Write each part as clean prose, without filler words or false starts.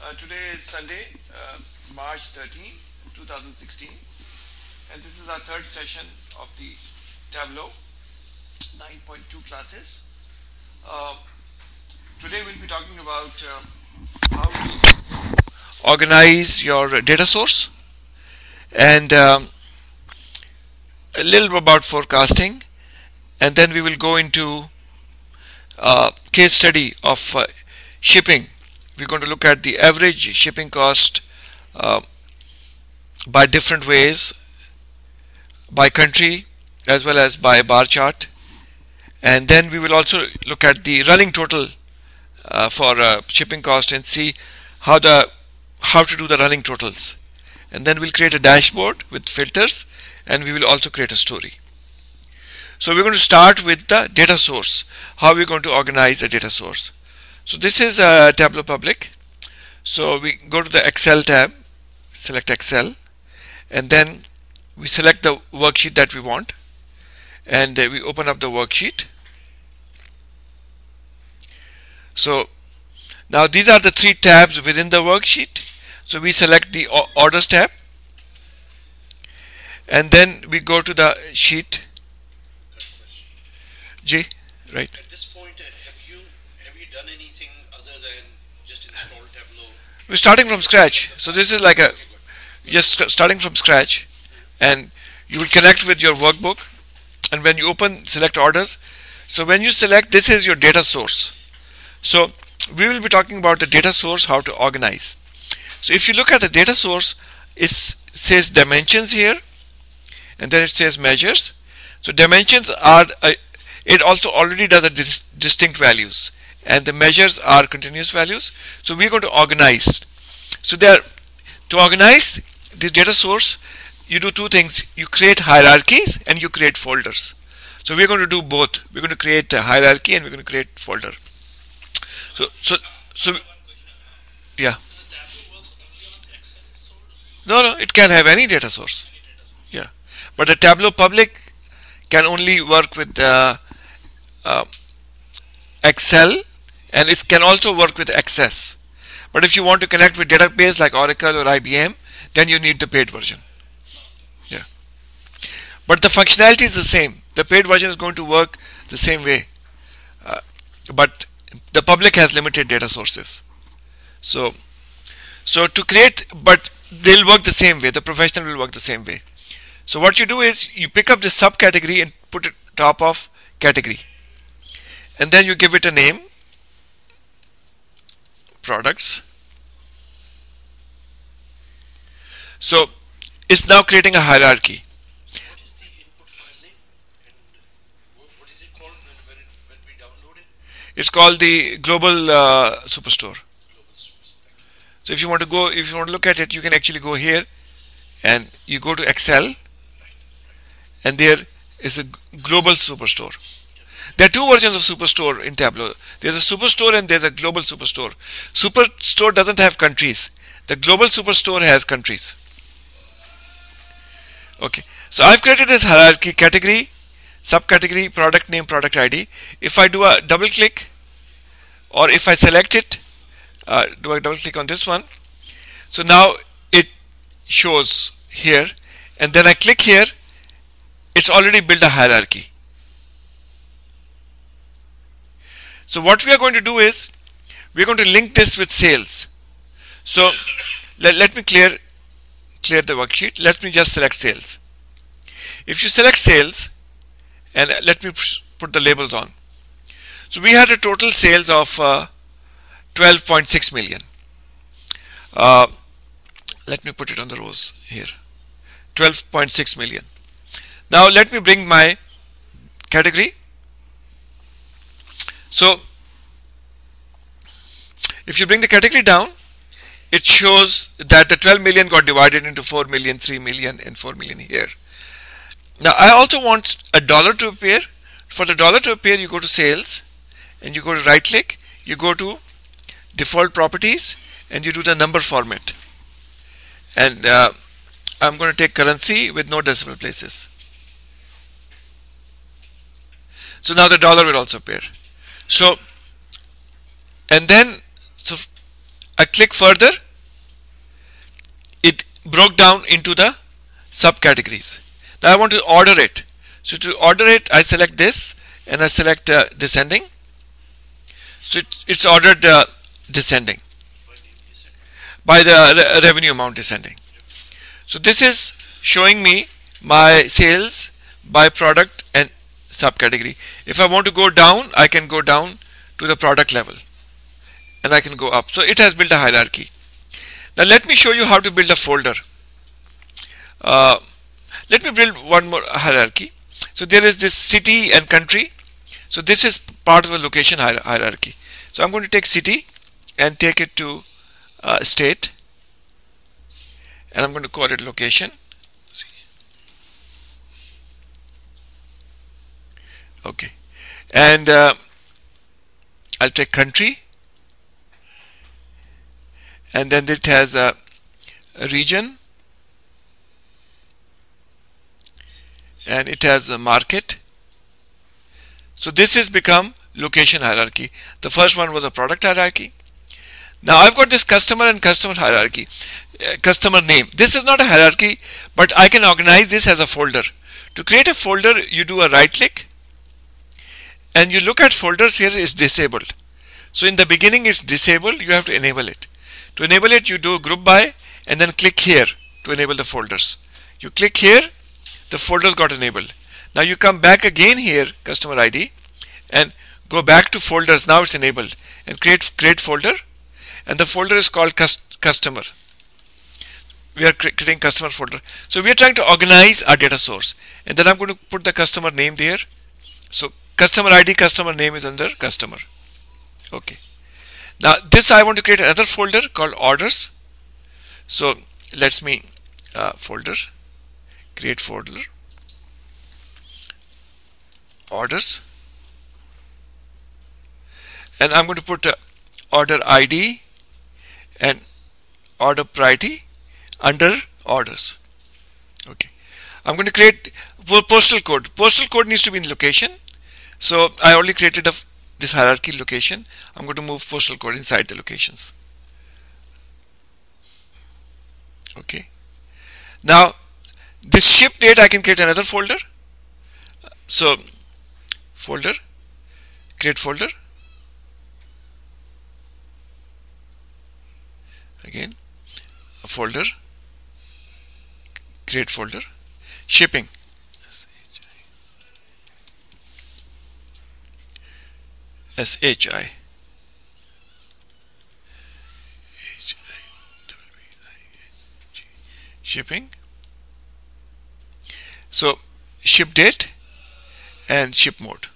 Today is Sunday, March 13, 2016, and this is our third session of the Tableau 9.2 classes. Today we'll be talking about how to organize your data source and a little about forecasting, and then we will go into case study of shipping. We're going to look at the average shipping cost by different ways, by country as well as by bar chart, and then we will also look at the running total for shipping cost and see how to do the running totals, and then we'll create a dashboard with filters, and we will also create a story. So we're going to start with the data source, how we're going to organize a data source. So this is Tableau Public. So we go to the Excel tab, select Excel, and then we select the worksheet that we want, and we open up the worksheet. So now these are the three tabs within the worksheet. So we select the Orders tab, and then we go to the sheet. J, right? At this point, have you done anything other than just install Tableau? We're starting from scratch. So this is like a just starting from scratch, and you will connect with your workbook, and when you open select orders, so when you select, this is your data source. So we will be talking about the data source, how to organize. So if you look at the data source, it says dimensions here, and then it says measures. So dimensions are it also already does a distinct values, and the measures are continuous values. So we're going to organize. So to organize this data source, you do two things: you create hierarchies and you create folders. So we're going to do both. We're going to create a hierarchy and we're going to create folder. So yeah. No, it can have any data source. Yeah, but the Tableau Public can only work with Excel, and it can also work with Access. But if you want to connect with database like Oracle or IBM, then you need the paid version. Yeah, but the functionality is the same. The paid version is going to work the same way, but the public has limited data sources. So to create, but they'll work the same way. The professional will work the same way. So what you do is you pick up this subcategory and put it top of category, and then you give it a name, products. So it's now creating a hierarchy. What is the input file name, and what is it called when we download it? It's called the Global Superstore. So if you want to look at it, you can actually go here, and you go to Excel, and there is a Global Superstore. There are two versions of Superstore in Tableau. There's a Superstore and there's a Global Superstore. Superstore doesn't have countries. The Global Superstore has countries. Okay, so I've created this hierarchy: category, subcategory, product name, product ID. If I do a double click, or if I select it, do a double click on this one, so now it shows here, and then I click here, it's already built a hierarchy. So what we are going to do is we're going to link this with sales. So let me clear the worksheet. Let me just select sales. If you select sales, and let me put the labels on. So we had a total sales of 12.6 million. Let me put it on the rows here. 12.6 million. Now let me bring my category. So if you bring the category down, it shows that the 12 million got divided into 4 million, 3 million, and 4 million here. Now I also want a dollar to appear. For the dollar to appear, you go to sales, and you go to right click, you go to default properties, and you do the number format. And I'm going to take currency with no decimal places. So now the dollar will also appear. So, and then, so I click further, it broke down into the subcategories. Now I want to order it. So to order it, I select this and I select descending. So it's ordered descending by the revenue amount descending. So this is showing me my sales by product and subcategory. If I want to go down, I can go down to the product level and I can go up. So it has built a hierarchy. Now let me show you how to build a folder. Let me build one more hierarchy. So there is this city and country. So this is part of a location hierarchy. So I'm going to take city and take it to state, and I'm going to call it location. Okay, and I'll take country, and then it has a region, and it has a market. So this has become location hierarchy. The first one was a product hierarchy. Now I've got this customer and customer hierarchy, customer name. This is not a hierarchy, but I can organize this as a folder. To create a folder, you do a right click and you look at folders. Here is disabled. So in the beginning it's disabled, you have to enable it. To enable it, you do group by and then click here to enable the folders. You click here, the folders got enabled. Now you come back again here, customer ID, and go back to folders. Now it's enabled, and create folder, and the folder is called customer. We are creating customer folder. So we are trying to organize our data source, and then I'm going to put the customer name there. So customer ID, customer name is under customer. Okay. Now this I want to create another folder called orders. So let me folders, create folder, orders, and I'm going to put order ID and order priority under orders. Okay, I'm going to create postal code. Postal code needs to be in location, so I already created this hierarchy location. I'm going to move postal code inside the locations. Okay, now this ship date, I can create another folder. So folder, create folder, again a folder, create folder, shipping, SHI, shipping. So ship date and ship mode.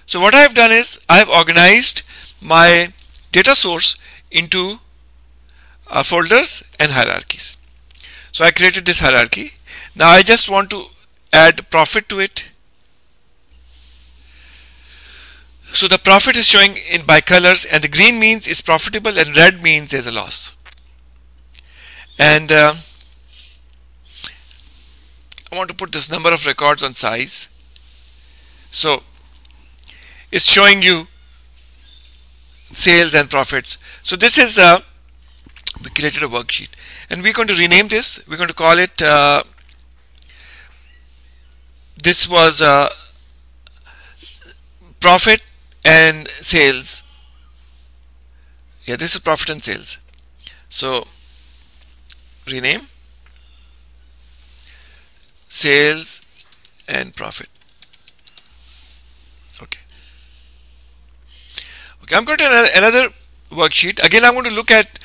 So what I have done is I have organized my data source into folders and hierarchies. So I created this hierarchy. Now I just want to add profit to it. So the profit is showing in by colors, and the green means it's profitable and red means there's a loss. And I want to put this number of records on size. So it's showing you sales and profits. So this is we created a worksheet, and we're going to rename this. We're going to call it this was profit and sales. Yeah, this is profit and sales. So rename sales and profit. Okay. Okay, I'm going to another worksheet. Again, I'm going to look at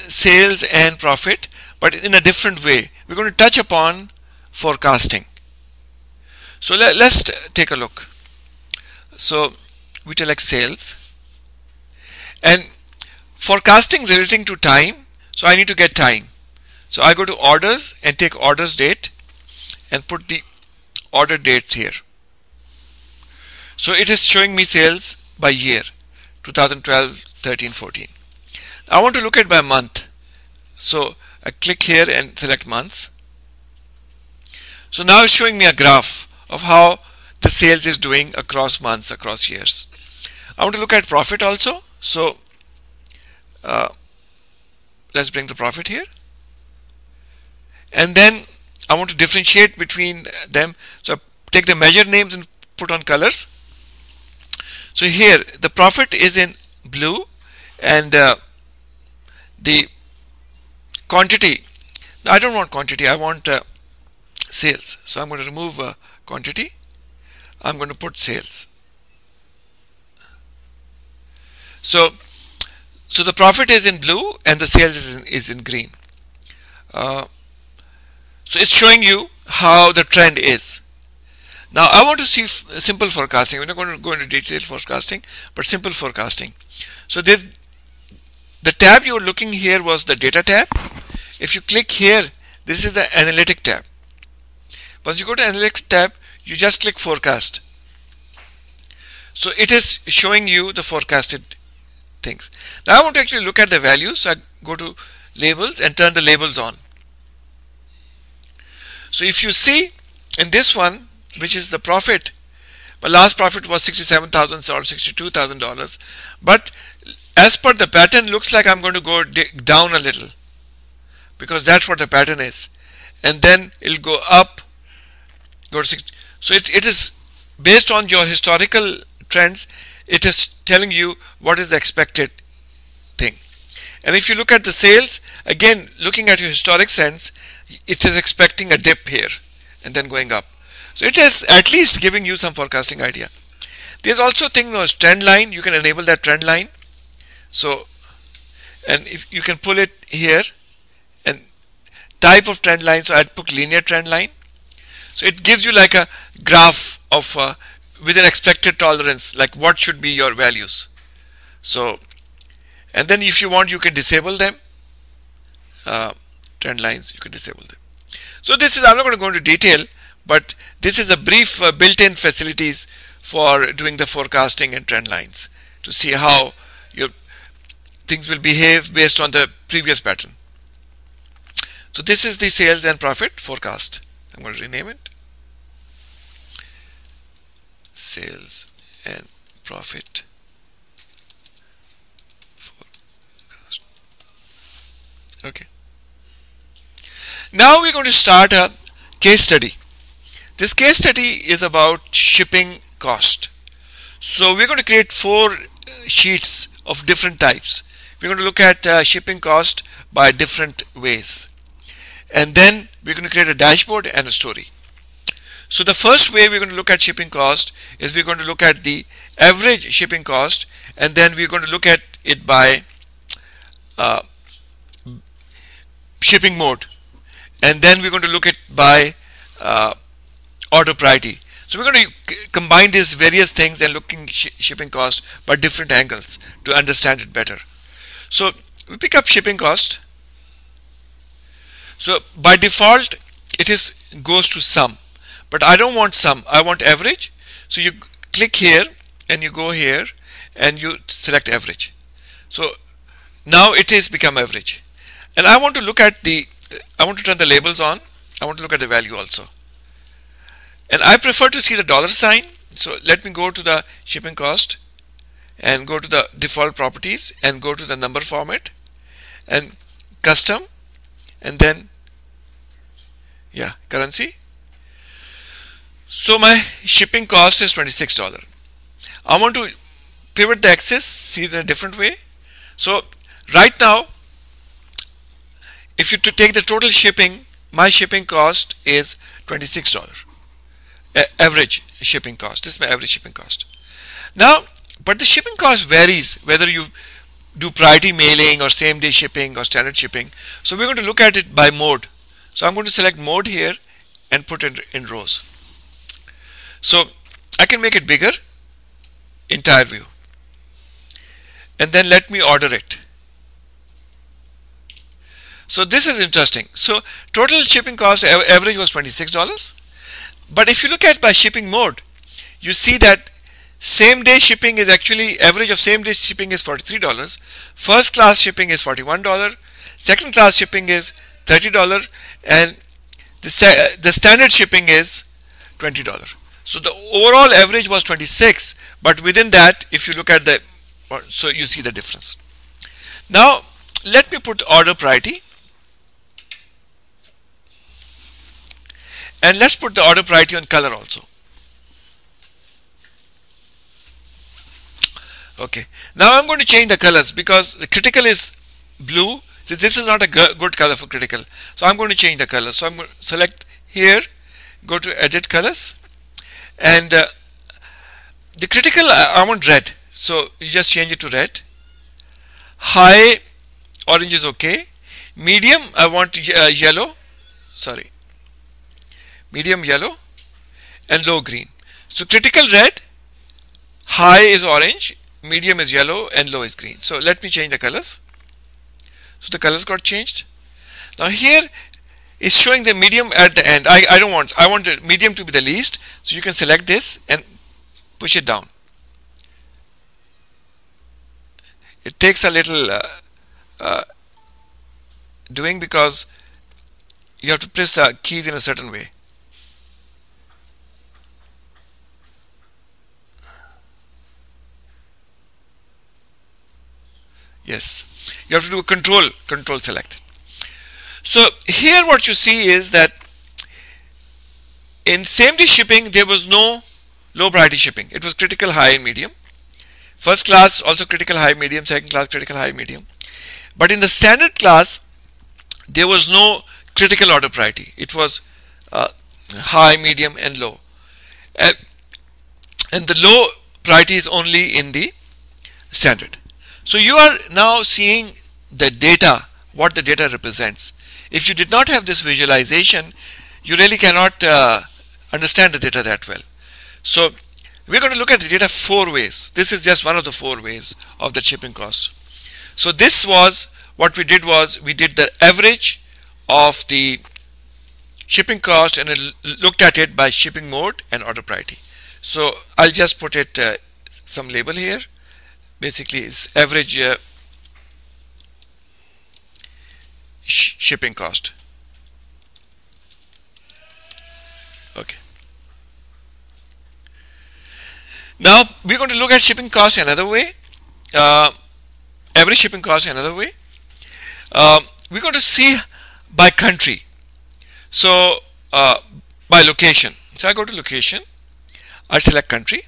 sales and profit, but in a different way. We're going to touch upon forecasting. So let's take a look. So we select sales and forecasting relating to time. So I need to get time. So I go to orders and take orders date and put the order dates here. So it is showing me sales by year, 2012, 13, 14. I want to look at by month. So I click here and select months. So now it's showing me a graph of how the sales is doing across months, across years. I want to look at profit also. So let's bring the profit here, and then I want to differentiate between them. So take the measure names and put on colors. So here the profit is in blue, and the quantity, I don't want quantity, I want sales. So I'm going to remove quantity, I'm going to put sales. So the profit is in blue and the sales is in green. So it's showing you how the trend is. Now I want to see simple forecasting. We're not going to go into detailed forecasting, but simple forecasting. So the tab you were looking here was the data tab. If you click here, this is the analytic tab. Once you go to analytic tab, you just click forecast. So it is showing you the forecasted things. Now I want to actually look at the values. So I go to labels and turn the labels on. So if you see in this one, which is the profit, my last profit was $67,000 or $62,000, but as per the pattern, looks like I'm going to go down a little, because that's what the pattern is, and then it'll go up, go to 60. So it is based on your historical trends. It is telling you what is the expected thing. And if you look at the sales, again looking at your historic trends, it is expecting a dip here and then going up. So it is at least giving you some forecasting idea. There's also a thing known as trend line. You can enable that trend line. So, and if you can pull it here, and type of trend line, so I'd put linear trend line. So it gives you like a graph of with an expected tolerance, like what should be your values. So, and then if you want, you can disable them. Trend lines, you can disable them. So this is, I'm not going to go into detail, but this is a brief built-in facilities for doing the forecasting and trend lines to see how your things will behave based on the previous pattern. So this is the sales and profit forecast. I'm going to rename it. Sales and profit forecast. Okay. Now we're going to start a case study. This case study is about shipping cost. So we're going to create 4 sheets of different types. We're going to look at shipping cost by different ways. And then we're going to create a dashboard and a story. So the first way we're going to look at shipping cost is we're going to look at the average shipping cost, and then we're going to look at it by shipping mode. And then we're going to look at by order priority. So we're going to combine these various things and looking shipping cost by different angles to understand it better. So we pick up shipping cost. So by default it is goes to sum, but I don't want sum, I want average. So you click here and you go here and you select average. So now it is become average, and I want to look at the, I want to turn the labels on. I want to look at the value also, and I prefer to see the dollar sign. So let me go to the shipping cost and go to the default properties and go to the number format and custom, and then currency. So my shipping cost is $26. I want to pivot the axis, see it in a different way. So right now, if you take the total shipping, my shipping cost is $26. Average shipping cost. This is my average shipping cost. Now, but the shipping cost varies whether you do priority mailing or same day shipping or standard shipping. So we're going to look at it by mode. So I'm going to select mode here and put it in rows. So I can make it bigger, entire view, and then let me order it. So this is interesting. So total shipping cost average was $26, but if you look at by shipping mode, you see that same day shipping is actually, average of same day shipping is $43, first class shipping is $41, second class shipping is $30, and the standard shipping is $20. So the overall average was 26, but within that, if you look at the, so you see the difference. Now let me put order priority, and let's put the order priority on color also. Okay, now I'm going to change the colors because the critical is blue. So this is not a good color for critical, so I'm going to change the color. So I'm going to select here, go to edit colors, and the critical I want red, so you just change it to red. High orange is okay. Medium I want yellow, sorry, medium yellow, and low green. So critical red, high is orange, medium is yellow, and low is green. So let me change the colors. So the colors got changed. Now here is showing the medium at the end. I want the medium to be the least, so you can select this and push it down. It takes a little doing because you have to press the keys in a certain way. Yes, you have to do a control select. So here what you see is that in same day shipping there was no low priority shipping. It was critical, high, and medium. First class also critical, high, medium. Second class critical, high, medium. But in the standard class there was no critical order priority. It was high, medium, and low. And the low priority is only in the standard. So you are now seeing the data, what the data represents. If you did not have this visualization, you really cannot understand the data that well. So we're going to look at the data 4 ways. This is just one of the 4 ways of the shipping cost. So this was what we did, was we did the average of the shipping cost and looked at it by shipping mode and order priority. So I'll just put it some label here. Basically it's average shipping cost. Okay. Now we're going to look at shipping cost another way, average shipping cost another way. We're going to see by country. So by location. So I go to location, I select country.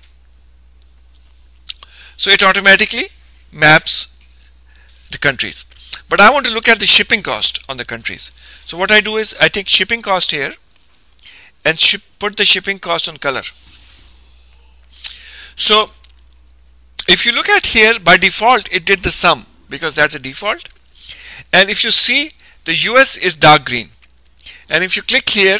So it automatically maps the countries. But I want to look at the shipping cost on the countries. So what I do is I take shipping cost here and put the shipping cost on color. So if you look at here, by default it did the sum because that's a default. And if you see, the US is dark green. And if you click here,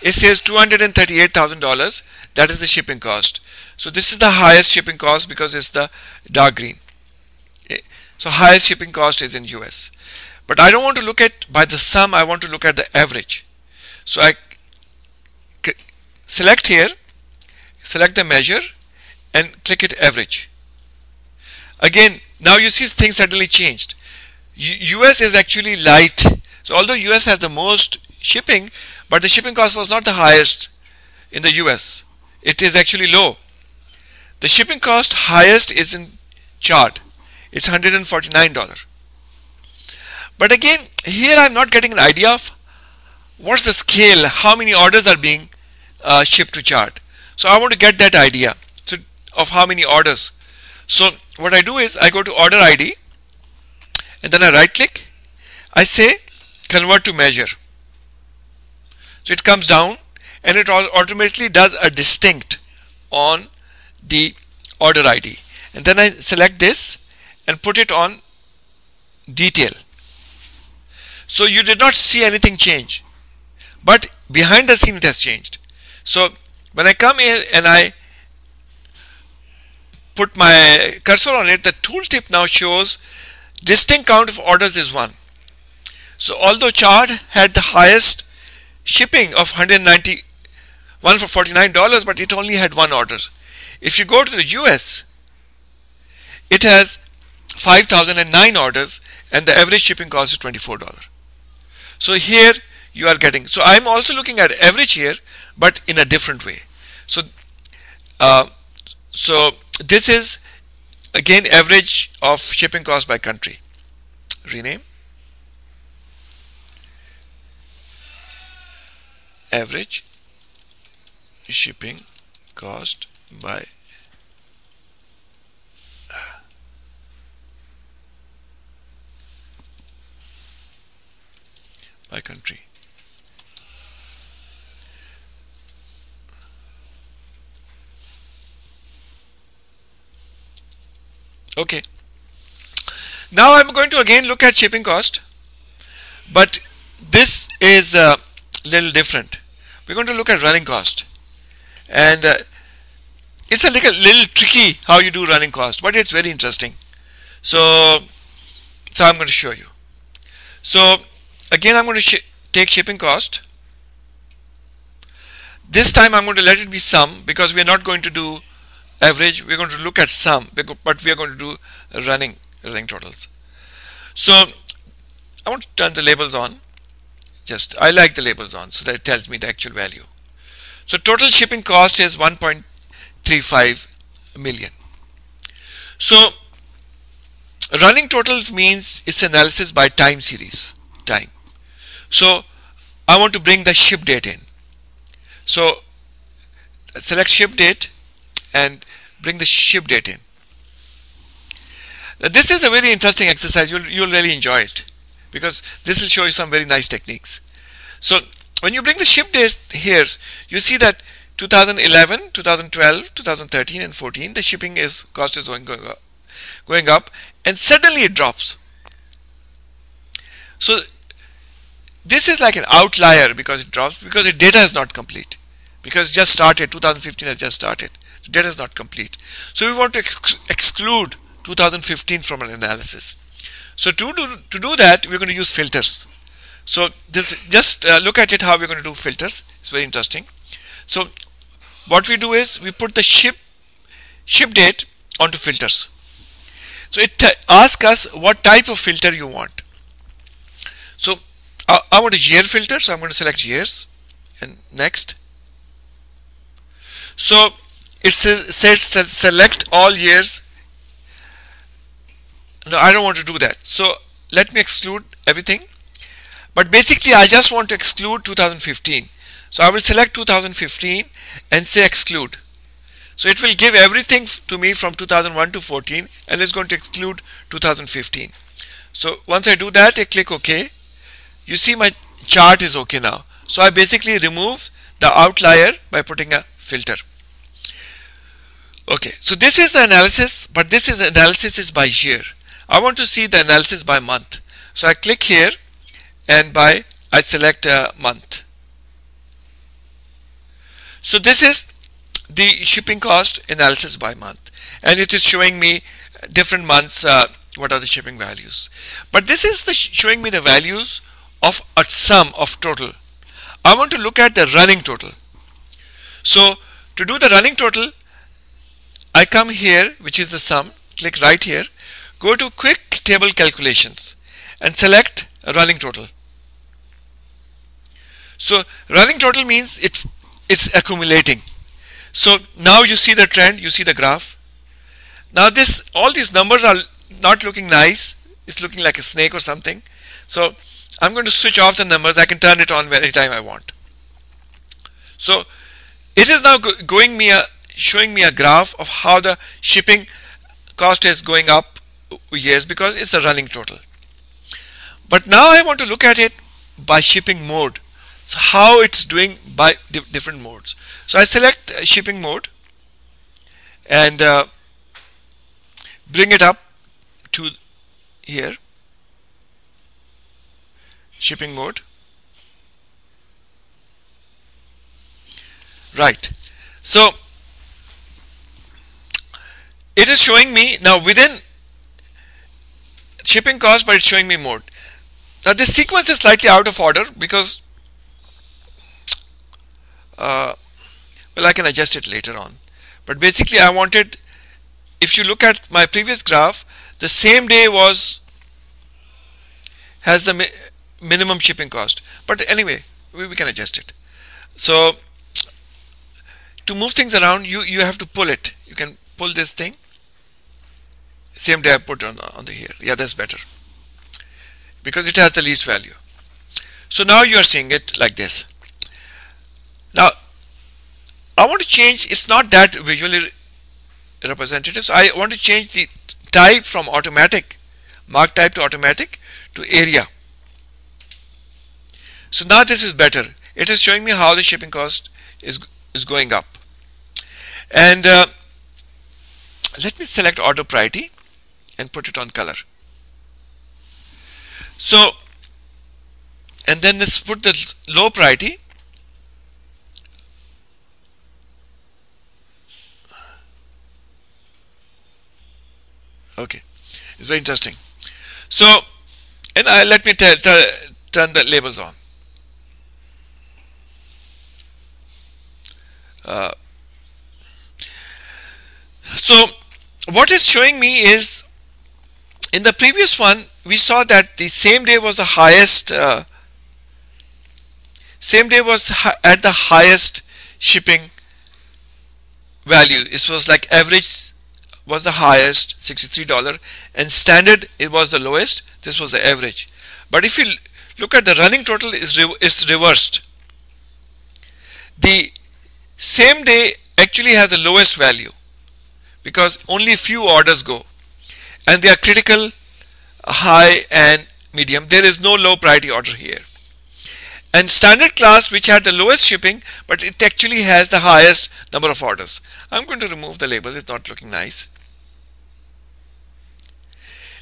it says $238,000. That is the shipping cost. So this is the highest shipping cost because it's the dark green. So highest shipping cost is in US. But I don't want to look at by the sum, I want to look at the average. So I select here, select the measure and click it average. Again, now you see things suddenly changed. US is actually light. So although US has the most shipping, but the shipping cost was not the highest in the US. It is actually low. The shipping cost highest is in chart. It's $149. But again, here I'm not getting an idea of what's the scale, how many orders are being shipped to chart. So I want to get that idea of how many orders. So what I do is I go to order ID and then I right click. I say convert to measure. So it comes down and it automatically does a distinct on the order ID. And then I select this and put it on detail. So you did not see anything change, but behind the scene it has changed. So when I come here and I put my cursor on it, the tooltip now shows distinct count of orders is 1. So although chart had the highest shipping of $191 for $49, but it only had 1 order. If you go to the US, it has 5,009 orders and the average shipping cost is $24. So here you are getting, so I'm also looking at average here but in a different way. So Uh, so this is again average of shipping cost by country. Rename average shipping cost by country. Okay. Now I'm going to again look at shipping cost, but this is a little different. We're going to look at running cost, and it's a little tricky how you do running cost, but it's very interesting. So I'm going to show you. So again, I'm going to take shipping cost. This time I'm going to let it be sum, because we are not going to do average. We're going to look at sum, but we are going to do running totals. So I want to turn the labels on. I like the labels on, so that it tells me the actual value. So total shipping cost is 1.35 million. So running totals means it's analysis by time series. So I want to bring the ship date in. So select ship date and bring the ship date in. Now, this is a very interesting exercise. You'll really enjoy it, because this will show you some very nice techniques. So when you bring the ship date here, you see that 2011, 2012, 2013 and 14, the shipping cost is going up, and suddenly it drops. So this is like an outlier, because it drops because the data is not complete, because it just started. 2015 has just started. The data is not complete. So we want to exclude 2015 from an analysis. So to do that, we're going to use filters. So just look at it how we're going to do filters. It's very interesting. So what we do is we put the ship date onto filters. So it asks us what type of filter you want. So I want a year filter, so I'm going to select years and next. So it says select all years. No, I don't want to do that. So let me exclude everything. But basically I just want to exclude 2015. So I will select 2015 and say exclude. So it will give everything to me from 2001 to 14 and it's going to exclude 2015. So once I do that, I click OK. You see my chart is OK now. So I basically remove the outlier by putting a filter. Okay, so this is the analysis, but this is analysis is by year. I want to see the analysis by month. So I click here and I select a month. So this is the shipping cost analysis by month, and it is showing me different months what are the shipping values. But this is showing me the values of a sum of total. I want to look at the running total. So to do the running total, I come here, which is the sum, click right here, go to quick table calculations and select a running total. So running total means it's accumulating. So now you see the trend, you see the graph. Now all these numbers are not looking nice. It's looking like a snake or something. So I'm going to switch off the numbers. I can turn it on anytime I want. So it is now showing me a graph of how the shipping cost is going up years, because it's a running total. But now I want to look at it by shipping mode. So how it's doing by different modes. So I select shipping mode and bring it up to here, shipping mode. Right. So it is showing me now within shipping cost, but it's showing me mode. Now this sequence is slightly out of order because well, I can adjust it later on. But basically I wanted, if you look at my previous graph, the same day has the minimum shipping cost. But anyway, we can adjust it. So to move things around, you have to pull it. You can pull this thing. Same day I put on the here. Yeah, that's better because it has the least value. So now you are seeing it like this. Now I want to change. It's not that visually representative. So I want to change the type from automatic, mark type to automatic to area. So now this is better. It is showing me how the shipping cost is going up. And let me select order priority and put it on color. So, and then let's put the low priority. Okay, it's very interesting. So, and let me turn the labels on. So what it's showing me is, in the previous one we saw that the same day was the highest, at the highest shipping value. It was like average was the highest, $63, and standard it was the lowest. This was the average. But if you look at the running total, is reversed. The same day actually has the lowest value because only few orders go, and they are critical, high and medium. There is no low priority order here. And standard class, which had the lowest shipping, but it actually has the highest number of orders. I'm going to remove the label. It's not looking nice.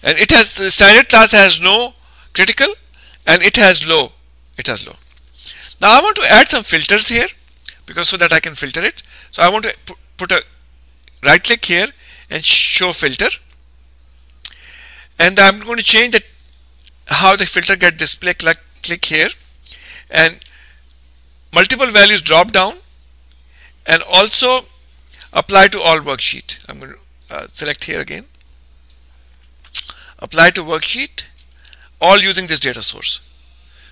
And it has, the standard class has no critical and it has low. Now I want to add some filters here, because so that I can filter it. So I want to put a right click here and show filter, and I'm going to change that how the filter get display. Click here, and multiple values drop down, and also apply to all worksheet. I'm going to select here again, apply to worksheet, all using this data source.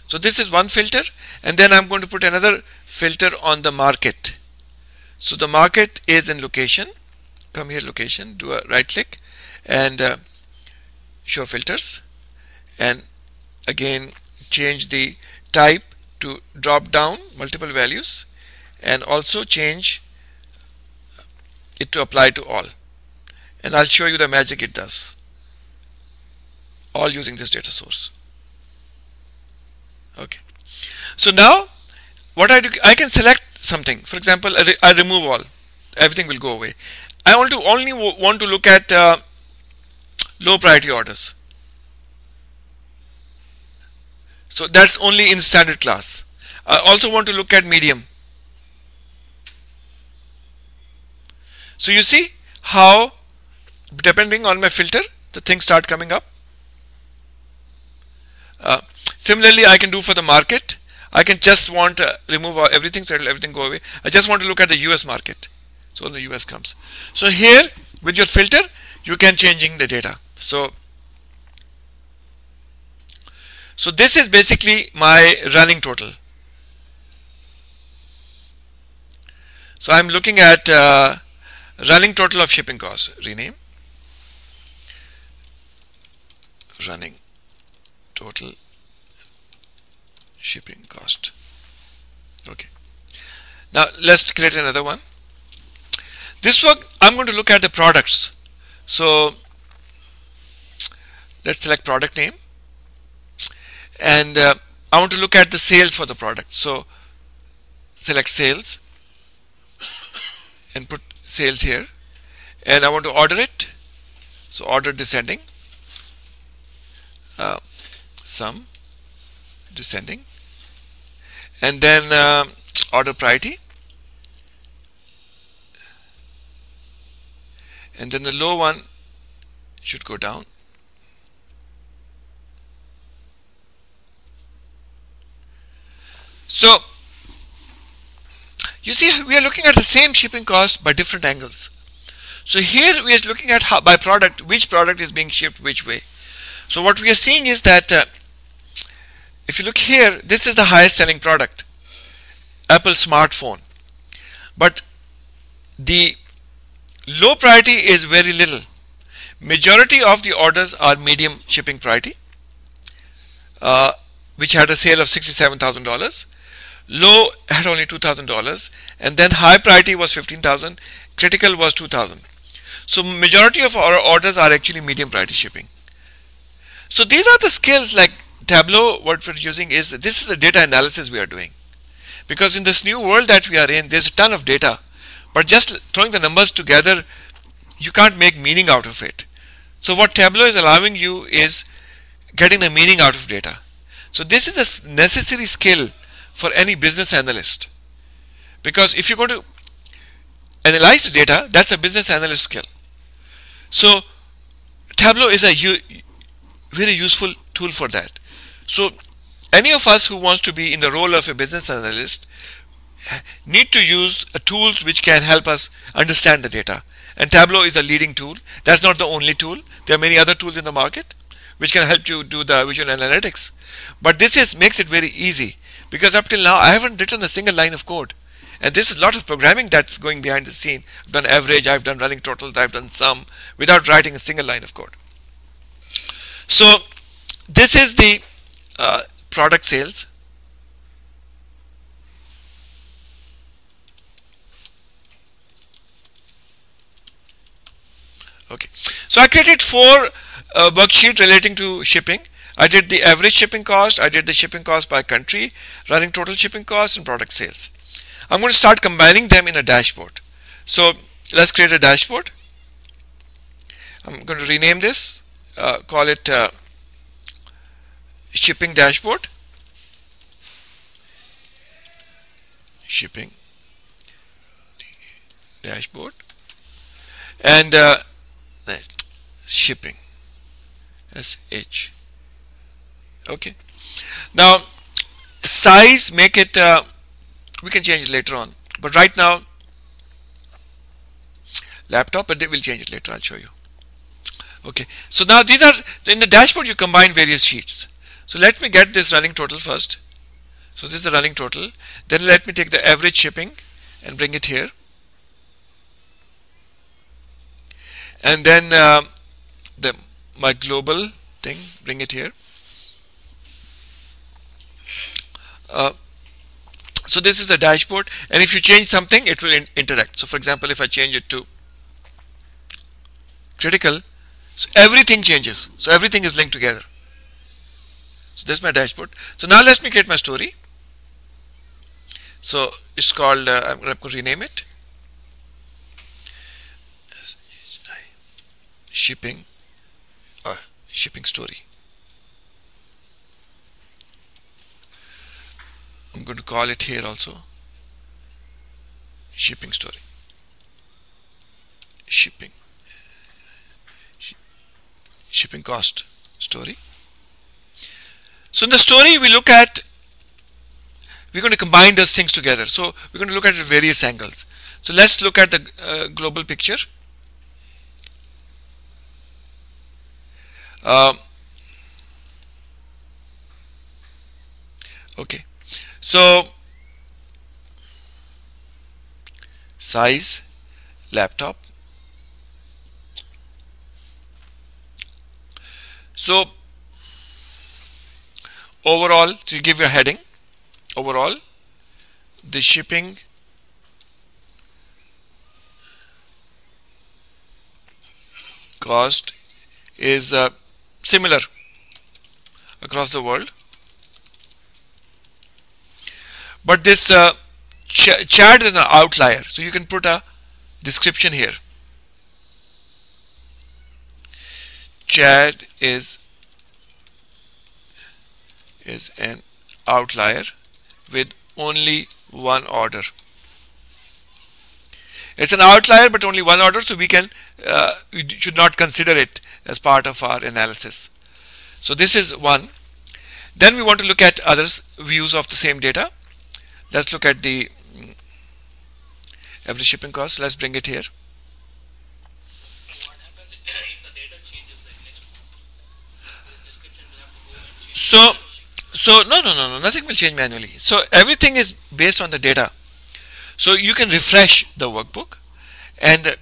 So this is one filter, and then I'm going to put another filter on the market. So the market is in location. Come here, location, do a right click and show filters, and again change the type to drop down multiple values, and also change it to apply to all, and I'll show you the magic it does, all using this data source. Okay, so now what I do, I can select something. For example, I remove all, everything will go away. I only want to look at low priority orders. So that's only in standard class. I also want to look at medium. So you see how, depending on my filter, the things start coming up. Similarly, I can do for the market. I can just want to remove everything, so everything go away. I just want to look at the US market. So the US comes. So here with your filter, you can changing the data. So this is basically my running total. So I'm looking at running total of shipping costs. Rename running total shipping cost. Okay. Now let's create another one. This one I'm going to look at the products. So let's select product name, and I want to look at the sales for the product. So select sales and put sales here, and I want to order it. So order descending, sum descending, and then order priority, and then the low one should go down. So you see, we are looking at the same shipping cost by different angles. So here we are looking at how, by product, which product is being shipped which way. So what we are seeing is that if you look here, this is the highest selling product, Apple smartphone. But the low priority is very little. Majority of the orders are medium shipping priority, which had a sale of $67,000. Low had only $2,000, and then high priority was $15,000. Critical was $2,000. So majority of our orders are actually medium priority shipping. So these are the skills. Like Tableau, what we're using is, this is the data analysis we are doing, because in this new world that we are in, there's a ton of data, but just throwing the numbers together, you can't make meaning out of it. So what Tableau is allowing you is getting the meaning out of data. So this is a necessary skill for any business analyst, because if you're going to analyze the data, that's a business analyst skill. So Tableau is a very useful tool for that. So any of us who wants to be in the role of a business analyst need to use tools which can help us understand the data, and Tableau is a leading tool. That's not the only tool. There are many other tools in the market which can help you do the visual analytics, but this makes it very easy, because up till now I haven't written a single line of code, and this is a lot of programming that's going behind the scene. I've done average, I've done running totals, I've done sum, without writing a single line of code. So this is the product sales. Okay, so I created 4 worksheets relating to shipping. I did the average shipping cost, I did the shipping cost by country, running total shipping cost, and product sales. I'm going to start combining them in a dashboard. So let's create a dashboard. I'm going to rename this, call it shipping dashboard. Shipping dashboard, and shipping SH. Okay, now size, make it we can change it later on, but right now laptop, but they will change it later. I'll show you. Okay, so now these are in the dashboard. You combine various sheets. So let me get this running total first. So this is the running total. Then let me take the average shipping and bring it here, and then my global thing, bring it here. So this is the dashboard, and if you change something, it will interact. So for example, if I change it to critical, so everything changes. So everything is linked together. So this is my dashboard. So now let me create my story. So it's called, I'm going to rename it shipping story. I'm going to call it here also shipping story. Shipping cost story. So in the story, we're going to combine those things together. So we're going to look at various angles. So let's look at the global picture. Okay, so size, laptop. So overall, so you give your heading. Overall, the shipping cost is similar across the world, but this Chad is an outlier, so you can put a description here. Chad is an outlier with only one order. It's an outlier but only one order, so we should not consider it as part of our analysis. So this is one. Then we want to look at other views of the same data. Let's look at the average shipping cost. Let's bring it here. What happens if the data changes like next month? This description will have to go and change. So no, nothing will change manually. So everything is based on the data. So you can refresh the workbook, And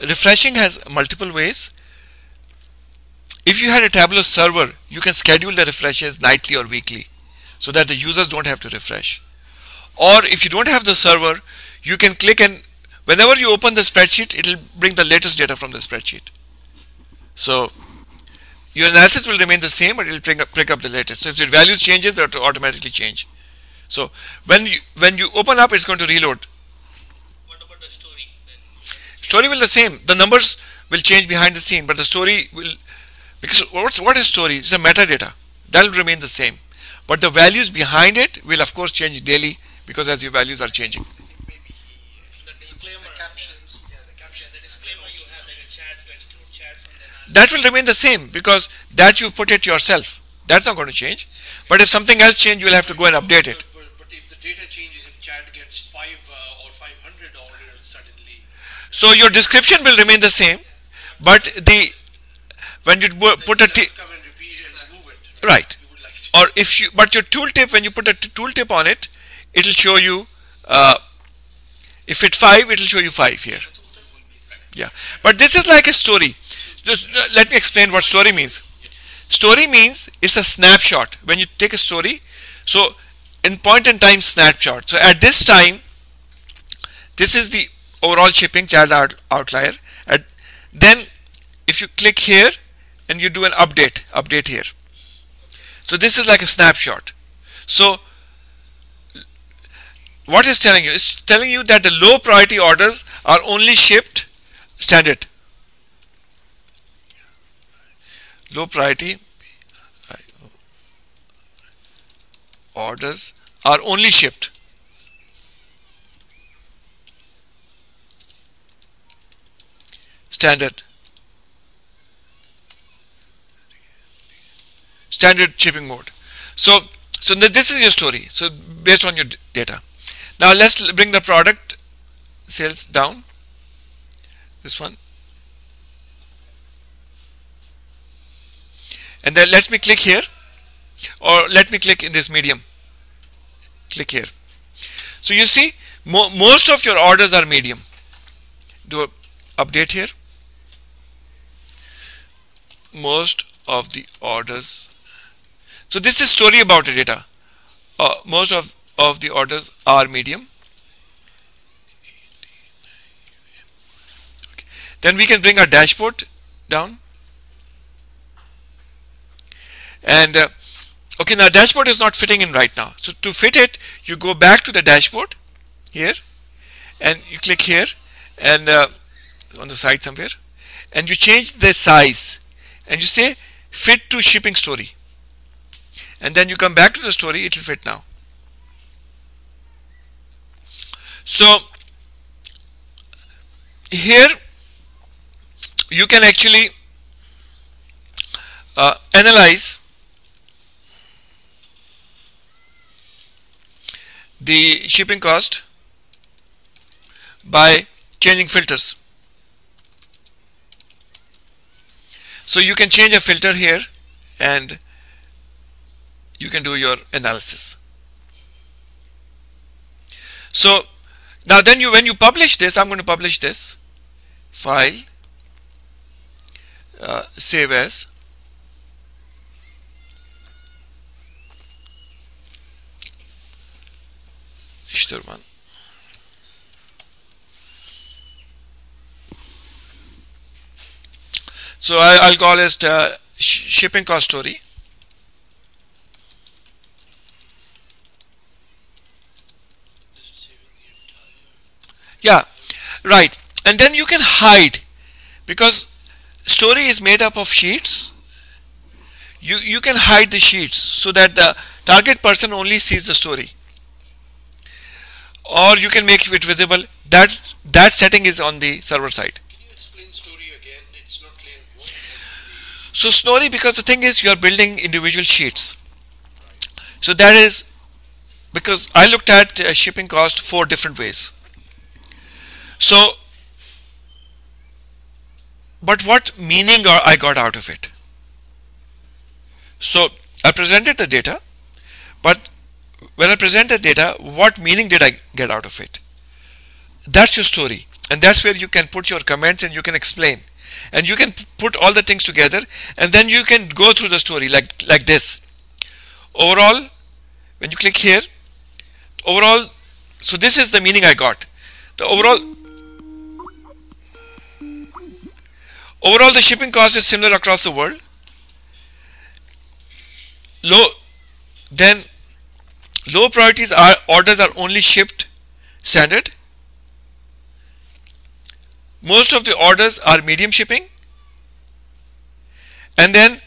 refreshing has multiple ways. If you had a Tableau server, you can schedule the refreshes nightly or weekly so that the users don't have to refresh. Or if you don't have the server, you can click, and whenever you open the spreadsheet, it will bring the latest data from the spreadsheet. So your analysis will remain the same, but it will pick up the latest. So if the values changes, they will automatically change. So when you open up, it's going to reload. What about the story? Story will the same. The numbers will change behind the scene, but the story will, because what is story? It's a metadata. That will remain the same. But the values behind it will of course change daily, because as your values are changing. The disclaimer, the captions, the disclaimer you have like a chat to exclude chat from the analysis. That will remain the same, because that you put it yourself. That's not going to change. But if something else changes, you will have to go and update it. But if the data changes, if chat gets 5 or 500 orders suddenly, So your description will remain the same, but when you put a come and repeat and move it. right, You would like to. or but your tooltip, when you put a tooltip on it, it will show you. If it's 5, it will show you 5 here. Yeah, but this is like a story. Just let me explain what story means. Story means it's a snapshot. When you take a story, so in point in time snapshot. So at this time, this is the overall shipping child outlier. Then if you click here and you do an update here. So this is like a snapshot. So what is telling you? It's telling you that the low priority orders are only shipped standard. Low priority orders are only shipped standard shipping mode. So this is your story. So based on your data. Now let's bring the product sales down. This one. And then let me click here, or let me click in this medium. Click here. So you see, most of your orders are medium. Do a update here. Most of the orders. So this is story about the data. Most of the orders are medium. Okay. Then we can bring our dashboard down. And okay, now dashboard is not fitting in right now. So to fit it, you go back to the dashboard here, and you click here, and on the side somewhere, and you change the size, and you say fit to shipping story, and then you come back to the story. It will fit now. So here you can actually analyze the shipping cost by changing filters. So you can change a filter here, and you can do your analysis. So now then when you publish this, I'm going to publish this file, save as, Nishtar one. So I'll call it shipping cost story. Yeah, right. And then you can hide, because story is made up of sheets. You can hide the sheets so that the target person only sees the story. Or you can make it visible. That setting is on the server side. Can you explain story again? It's not clear. So story, because the thing is you are building individual sheets. So that is because I looked at shipping cost 4 different ways. So, but what meaning I got out of it? So I presented the data, but when I present the data, what meaning did I get out of it? That's your story. and that's where you can put your comments and you can explain, and you can put all the things together, and then you can go through the story like this. Overall, when you click here, overall, so this is the meaning I got. The overall the shipping cost is similar across the world. Low priorities are orders are only shipped standard. Most of the orders are medium shipping. And then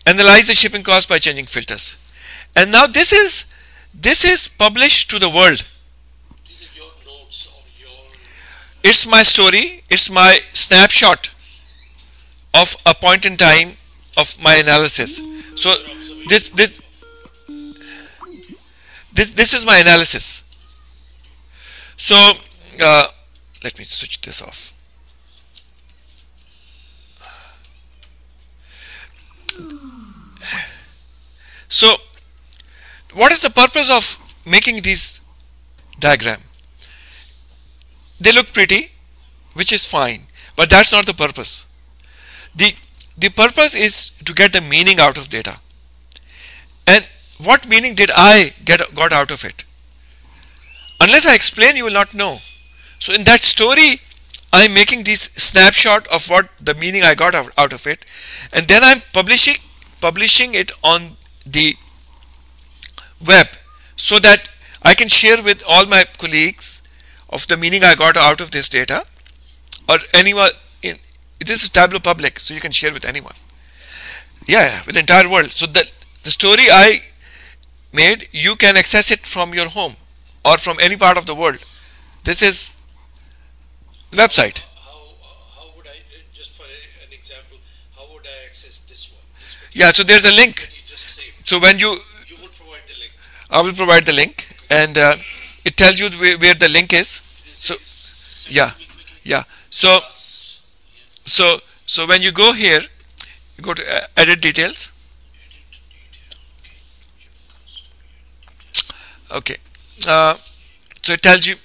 analyze the shipping cost by changing filters. And now this is published to the world. These are your notes or your... It's my story. It's my snapshot of a point in time of my analysis. So this is my analysis. So let me switch this off. So what is the purpose of making these diagram? They look pretty, which is fine, but that's not the purpose. The purpose is to get the meaning out of data. And what meaning did I got out of it? Unless I explain, you will not know. So in that story, I'm making this snapshot of what the meaning I got out of it, and then I'm publishing it on the web so that I can share with all my colleagues of the meaning I got out of this data, or anyone. This is Tableau public, so you can share with anyone. Yeah, with the entire world. So the story I made, you can access it from your home or from any part of the world. This is website. How would I, just for an example, how would I access this one? Yeah, so there's a link. You just saved. So when you would provide the link. I will provide the link, and it tells you where the link is. So yeah. So when you go here, you go to edit details. Okay. So it tells you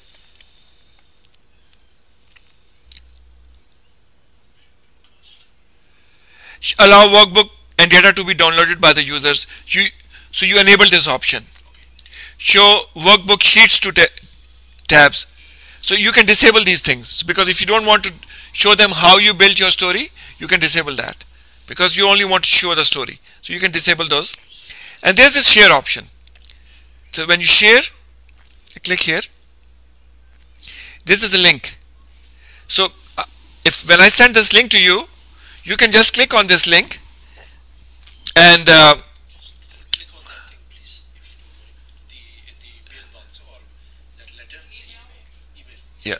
allow workbook and data to be downloaded by the users. So you enable this option. Show workbook sheets to tabs. So you can disable these things, because if you don't want to show them how you built your story, you can disable that, because you only want to show the story. So you can disable those. And there's this share option. So when you share, you click here. This is the link. So when I send this link to you, you can just click on this link and Click on that thing, please. The mailbox or that letter. Email. yeah.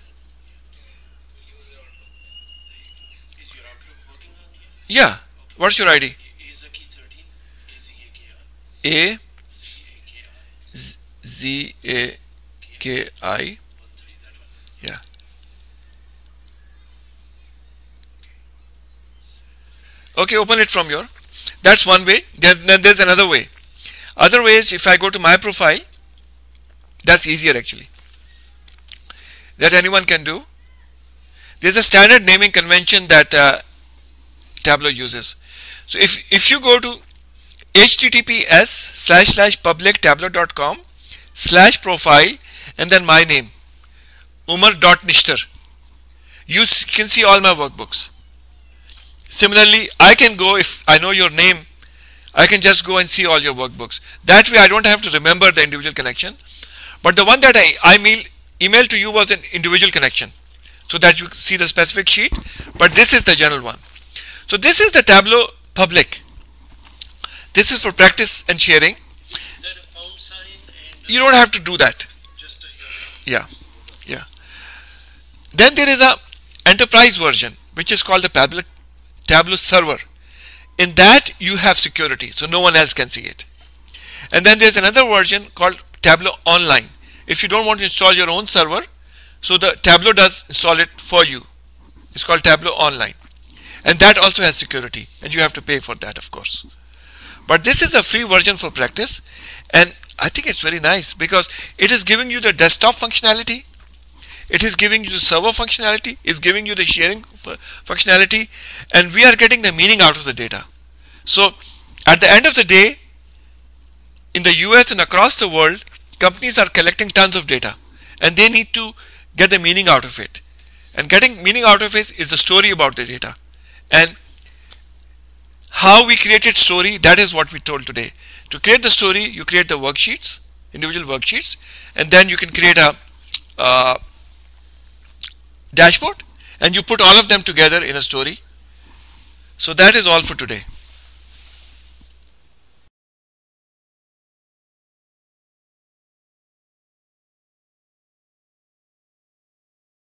Is your Outlook working on here? Yeah. What's your ID? AZAKI13. A ZAKI. ZAKI. Yeah. Okay, open it from your. That's one way. Then there's another way. Other ways, if I go to my profile, that's easier actually. That anyone can do. There's a standard naming convention that Tableau uses. So if you go to https://public.tableau.com/profile and then my name, Umar.Nishtar, you can see all my workbooks. Similarly, I can go, if I know your name, I can just go and see all your workbooks. That way I don't have to remember the individual connection. But the one that I emailed to you was an individual connection, so that you see the specific sheet, but this is the general one. So this is the Tableau public. This is for practice and sharing. Is that a pound sign? And You don't have to do that. just a Yeah. Then there is a enterprise version, which is called the Tableau server. In that you have security, so no one else can see it. And then there's another version called Tableau Online. If you don't want to install your own server, so the Tableau does install it for you. It's called Tableau Online. And that also has security, and you have to pay for that, of course. But this is a free version for practice, and I think it's very nice because it is giving you the desktop functionality. it is giving you the server functionality, is giving you the sharing functionality, and we are getting the meaning out of the data. So at the end of the day, in the US and across the world, companies are collecting tons of data, and they need to get the meaning out of it. And getting meaning out of it is the story about the data. And how we created story, that is what we told today. To create the story, you create the worksheets, individual worksheets, and then you can create a dashboard, and you put all of them together in a story. So that is all for today.